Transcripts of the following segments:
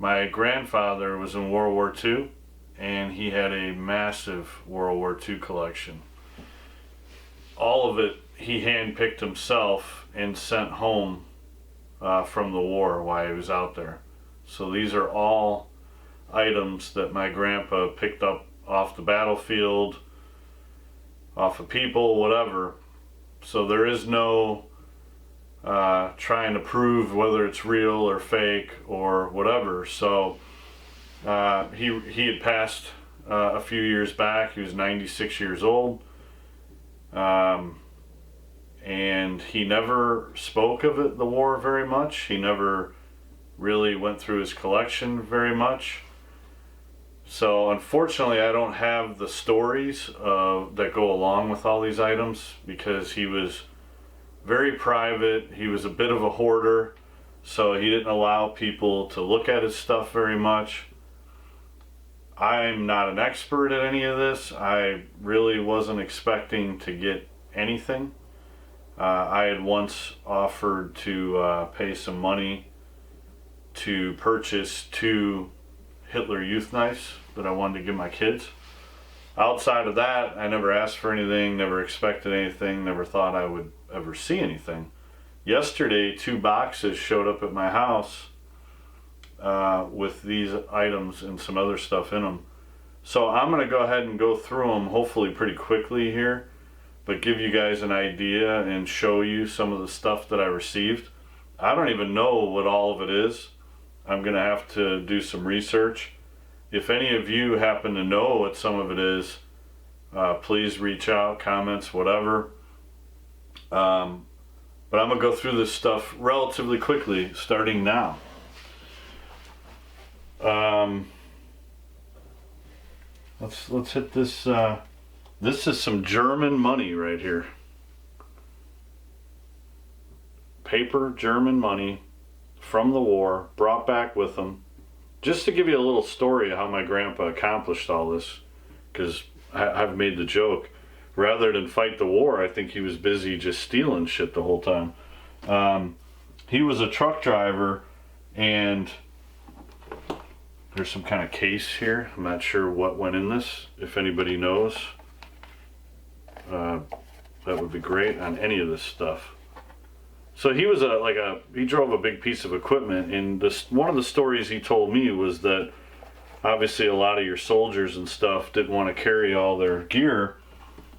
My grandfather was in World War II, and he had a massive World War II collection. All of it he handpicked himself and sent home from the war while he was out there. So these are all items that my grandpa picked up off the battlefield, off of people, whatever. So there is no trying to prove whether it's real or fake or whatever. So he had passed a few years back. He was 96 years old. And he never spoke of it, the war, very much. He never really went through his collection very much. So unfortunately, I don't have the stories that go along with all these items, because he was very private. He was a bit of a hoarder, so he didn't allow people to look at his stuff very much. I'm not an expert at any of this. I really wasn't expecting to get anything. I had once offered to pay some money to purchase 2 Hitler Youth knives that I wanted to give my kids. Outside of that, I never asked for anything, never expected anything, never thought I would ever see anything. Yesterday, 2 boxes showed up at my house with these items and some other stuff in them. So I'm going to go ahead and go through them hopefully pretty quickly here, but give you guys an idea and show you some of the stuff that I received. I don't even know what all of it is. I'm going to have to do some research. If any of you happen to know what some of it is, please reach out, comments, whatever. But I'm going to go through this stuff relatively quickly, starting now. Let's hit this. This is some German money right here. Paper German money from the war, brought back with them. Just to give you a little story of how my grandpa accomplished all this, because I've made the joke, rather than fight the war, I think he was busy just stealing shit the whole time. He was a truck driver, and there's some kind of case here. I'm not sure what went in this. If anybody knows, that would be great on any of this stuff. So he was he drove a big piece of equipment, and one of the stories he told me was that obviously a lot of your soldiers and stuff didn't want to carry all their gear,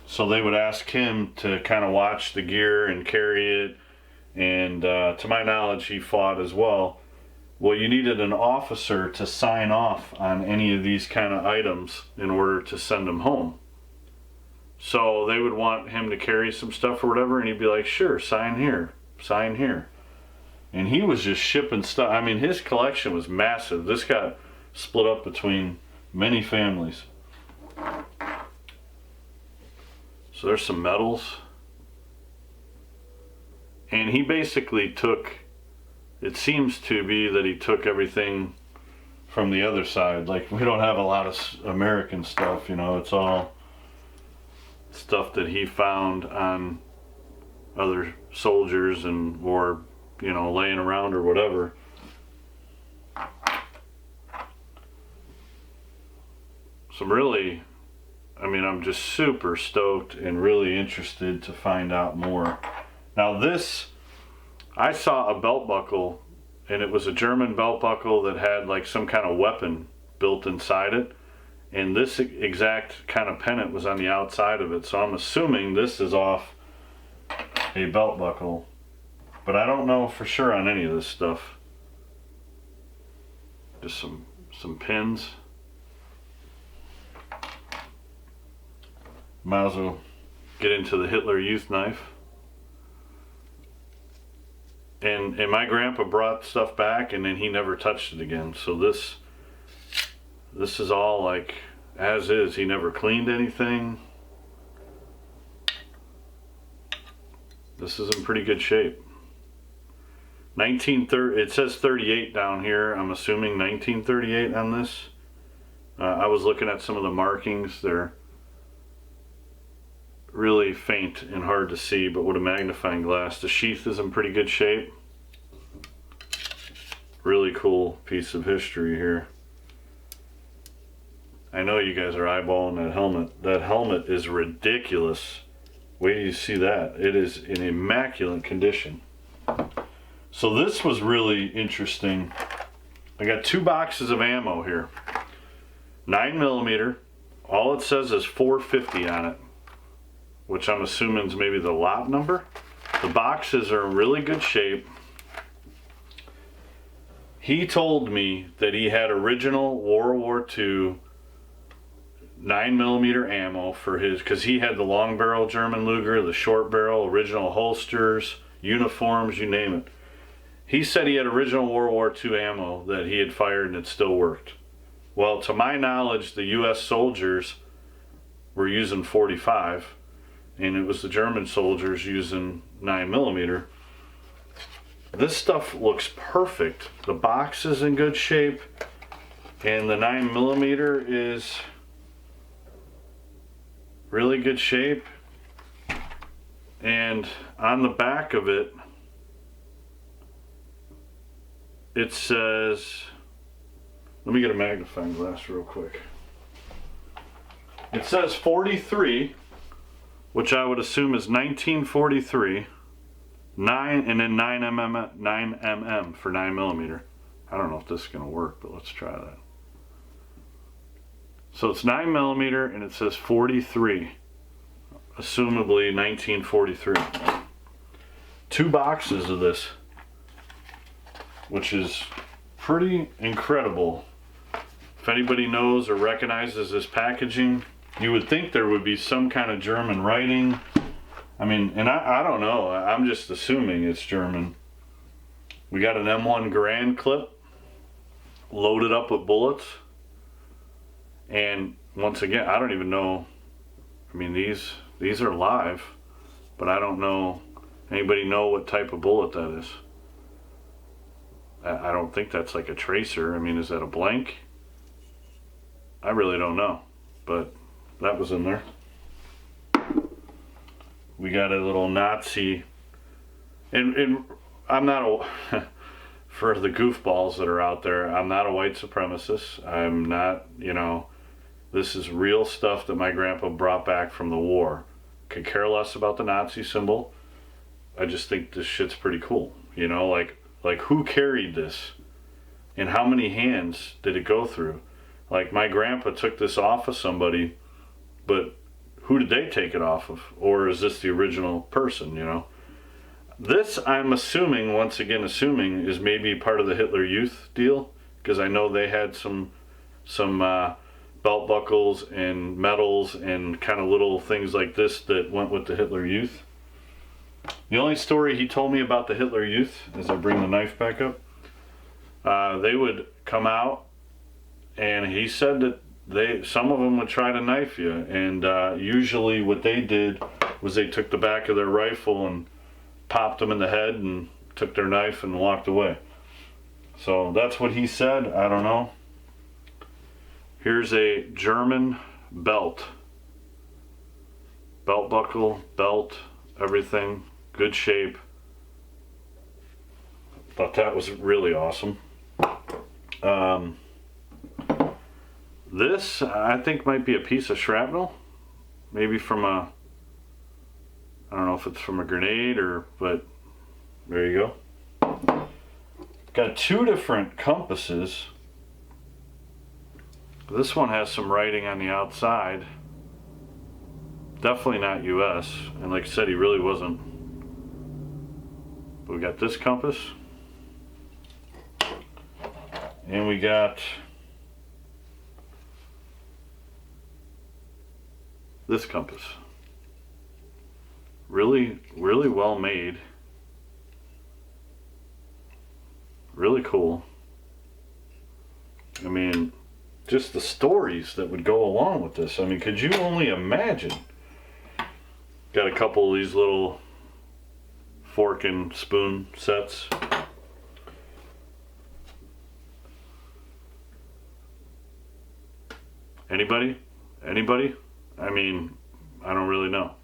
so they would ask him to kind of watch the gear and carry it, and to my knowledge he fought as well. Well, you needed an officer to sign off on any of these kind of items in order to send them home. So they would want him to carry some stuff or whatever, and he'd be like, sure, sign here. Sign here. And he was just shipping stuff. I mean, his collection was massive. This got split up between many families. So there's some medals. And he basically took, it seems to be that he took everything from the other side. Like, we don't have a lot of American stuff, you know, it's all stuff that he found on other soldiers and or laying around or whatever. So really, I mean, I'm just super stoked and really interested to find out more. Now this, I saw a belt buckle, and it was a German belt buckle that had like some kind of weapon built inside it, and this exact kind of pennant was on the outside of it. So I'm assuming this is off a belt buckle, but I don't know for sure on any of this stuff. Just some pins. Might as well get into the Hitler Youth knife. And my grandpa brought stuff back, and then he never touched it again. So this is all like as is. He never cleaned anything. This is in pretty good shape. 1930, it says 38 down here. I'm assuming 1938 on this. I was looking at some of the markings. They're really faint and hard to see, but with a magnifying glass. The sheath is in pretty good shape. really cool piece of history here. I know you guys are eyeballing that helmet. That helmet is ridiculous. Wait till you see that. It is in immaculate condition. So this was really interesting. I got 2 boxes of ammo here. 9mm. All it says is 450 on it, which I'm assuming is maybe the lot number. The boxes are in really good shape. He told me that he had original World War II 9mm ammo for his, because he had the long barrel German Luger, the short barrel, original holsters, uniforms, you name it. He said he had original World War II ammo that he had fired and it still worked. Well, to my knowledge, the US soldiers were using 45, and it was the German soldiers using 9mm. This stuff looks perfect. The box is in good shape, and the 9mm is really good shape. And on the back of it, it says, let me get a magnifying glass real quick. It says 43, which I would assume is 1943, 9, and then 9mm for 9mm. I don't know if this is going to work, but let's try that. So it's 9mm and it says 43, assumably 1943. 2 boxes of this, which is pretty incredible. If anybody knows or recognizes this packaging, you would think there would be some kind of German writing. I mean, and I don't know, I'm just assuming it's German. We got an M1 Garand clip loaded up with bullets. And once again, I don't even know, I mean, these are live, but I don't know, anybody know what type of bullet that is? I don't think that's like a tracer. I mean, is that a blank? I really don't know, but that was in there. We got a little Nazi, and I'm not a, for the goofballs that are out there, I'm not a white supremacist. I'm not, you know, this is real stuff that my grandpa brought back from the war. Could care less about the Nazi symbol. I just think this shit's pretty cool. You know, like who carried this? And how many hands did it go through? Like, my grandpa took this off of somebody, but who did they take it off of? Or is this the original person, you know? This, I'm assuming, once again assuming, is maybe part of the Hitler Youth deal, because I know they had some belt buckles and medals and kind of little things like this that went with the Hitler Youth. The only story he told me about the Hitler Youth, as I bring the knife back up, they would come out, and he said that some of them would try to knife you, and usually what they did was they took the back of their rifle and popped them in the head and took their knife and walked away. So that's what he said. I don't know. Here's a German belt. Belt buckle, belt, everything, good shape. Thought that was really awesome. This, I think, might be a piece of shrapnel. Maybe from a, I don't know if it's from a grenade or, but there you go. Got 2 different compasses. This one has some writing on the outside. Definitely not US, and like I said, he really wasn't. But we got this compass, and we got this compass. Really, really well made. Really cool. I mean, just the stories that would go along with this. I mean, could you only imagine? Got a couple of these little fork and spoon sets. Anybody? I mean, I don't really know.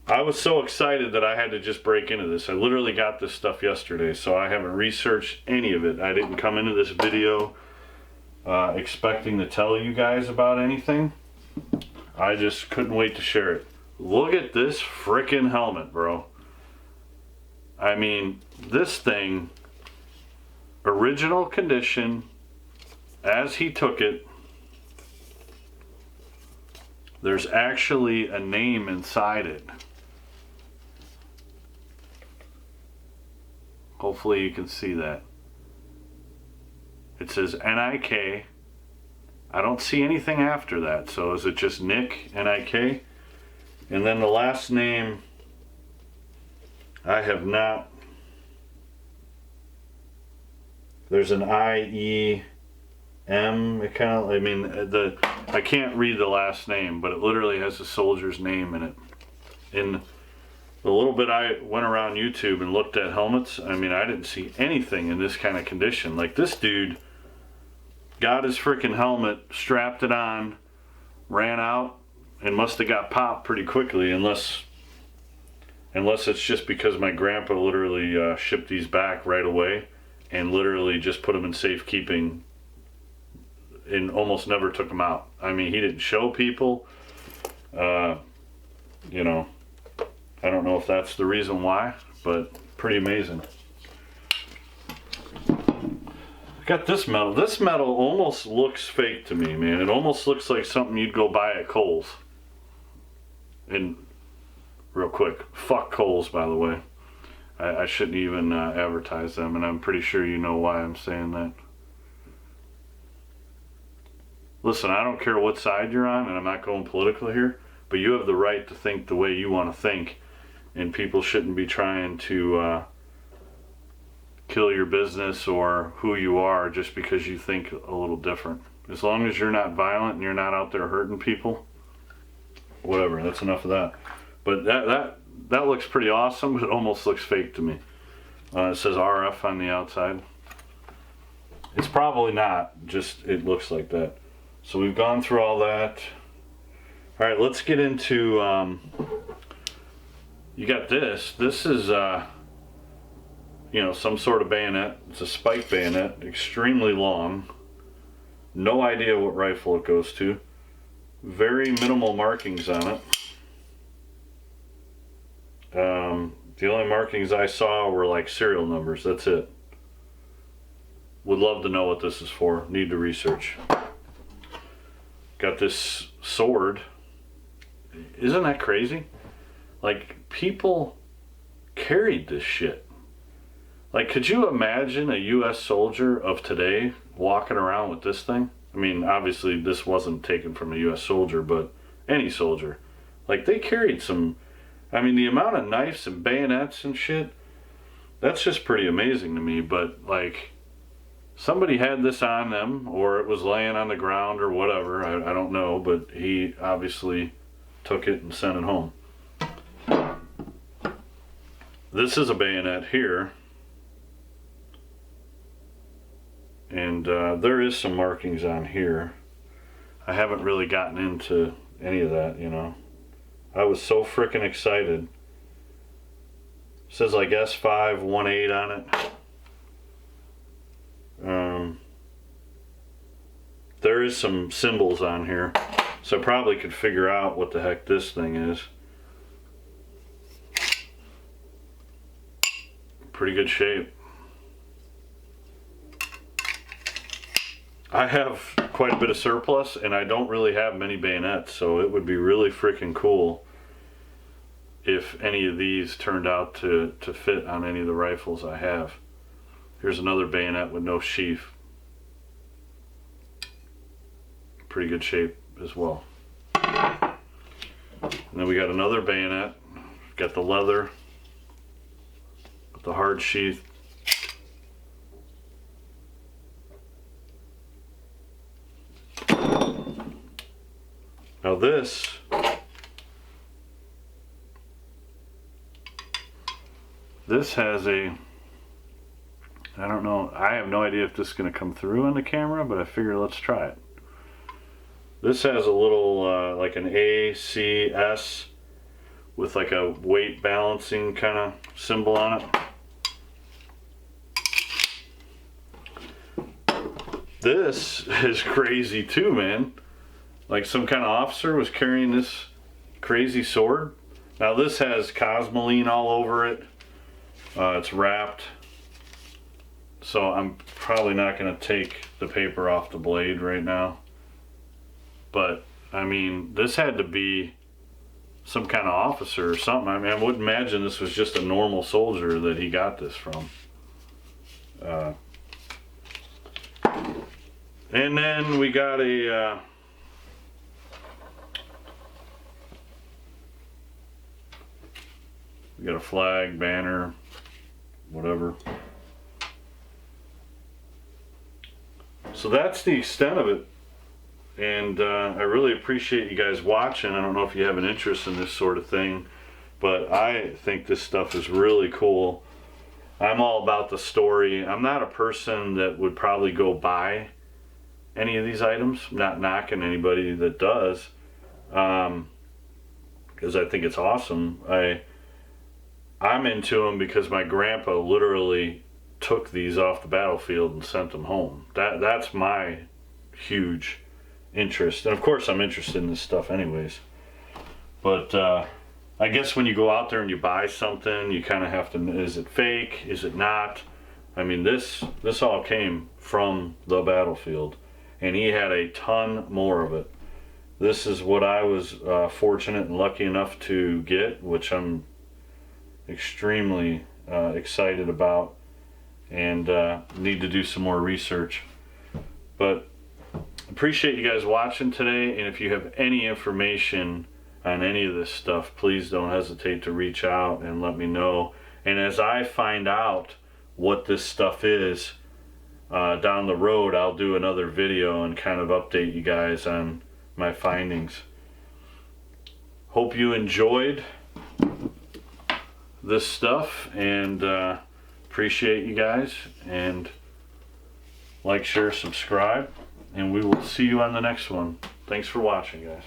I was so excited that I had to just break into this. I literally got this stuff yesterday, so I haven't researched any of it. I didn't come into this video expecting to tell you guys about anything. I just couldn't wait to share it. Look at this frickin' helmet, bro. I mean, this thing, original condition, as he took it. There's actually a name inside it. Hopefully you can see that. It says NIK. I don't see anything after that. So is it just Nick, NIK? And then the last name, I have not. There's an IEM. It kind of, I mean, I can't read the last name, but it literally has a soldier's name in it. In the little bit I went around YouTube and looked at helmets, I mean, I didn't see anything in this kind of condition. Like, this dude got his freaking helmet, strapped it on, ran out, and must have got popped pretty quickly, unless it's just because my grandpa literally shipped these back right away and literally just put them in safekeeping and almost never took them out. I mean, he didn't show people. You know, I don't know if that's the reason why, but pretty amazing. Got this metal. This metal almost looks fake to me, man. It almost looks like something you'd go buy at Kohl's. And real quick, fuck Kohl's, by the way. I shouldn't even advertise them, and I'm pretty sure you know why I'm saying that. Listen, I don't care what side you're on, and I'm not going political here, but you have the right to think the way you want to think, and people shouldn't be trying to kill your business or who you are just because you think a little different. As long as you're not violent and you're not out there hurting people, whatever, that's enough of that. But that looks pretty awesome, but it almost looks fake to me. It says RF on the outside. It's probably not, just it looks like that. So we've gone through all that. All right, let's get into, you got this. This is, you know, some sort of bayonet. It's a spike bayonet, extremely long. No idea what rifle it goes to. Very minimal markings on it. The only markings I saw were like serial numbers. That's it. Would love to know what this is for. Need to research. Got this sword. Isn't that crazy? Like, people carried this shit. Like, could you imagine a U.S. soldier of today walking around with this thing? I mean, obviously this wasn't taken from a U.S. soldier, but any soldier. Like, they carried some, I mean, the amount of knives and bayonets and shit, that's just pretty amazing to me. But, like, somebody had this on them, or it was laying on the ground or whatever, I don't know, but he obviously took it and sent it home. This is a bayonet here. And there is some markings on here. I haven't really gotten into any of that, you know. I was so freaking excited. It says like S518 on it. There is some symbols on here, so I probably could figure out what the heck this thing is. Pretty good shape. I have quite a bit of surplus, and I don't really have many bayonets, so it would be really freaking cool if any of these turned out to fit on any of the rifles I have. Here's another bayonet with no sheath. Pretty good shape as well. And then we got another bayonet. Got the leather with the hard sheath. Now this has a, I don't know, I have no idea if this is going to come through on the camera, but I figure let's try it. This has a little, like an A, C, S with like a weight balancing kind of symbol on it. This is crazy too, man. Like some kind of officer was carrying this crazy sword. Now this has cosmoline all over it. It's wrapped. So I'm probably not going to take the paper off the blade right now. But, I mean, this had to be some kind of officer or something. I mean, I would imagine this was just a normal soldier that he got this from. And then we got a... we got a flag, banner, whatever. So that's the extent of it. And I really appreciate you guys watching. I don't know if you have an interest in this sort of thing, but I think this stuff is really cool. I'm all about the story. I'm not a person that would probably go buy any of these items. I'm not knocking anybody that does, because I think it's awesome. I'm into them because my grandpa literally took these off the battlefield and sent them home. That's my huge interest. And of course I'm interested in this stuff anyways. But I guess when you go out there and you buy something, you kind of have to, is it fake? Is it not? I mean, this all came from the battlefield, and he had a ton more of it. This is what I was fortunate and lucky enough to get, which I'm extremely excited about, and need to do some more research. But appreciate you guys watching today, and if you have any information on any of this stuff, please don't hesitate to reach out and let me know. And as I find out what this stuff is down the road, I'll do another video and kind of update you guys on my findings. Hope you enjoyed this stuff, and appreciate you guys, and like, share, subscribe, and we will see you on the next one. Thanks for watching, guys.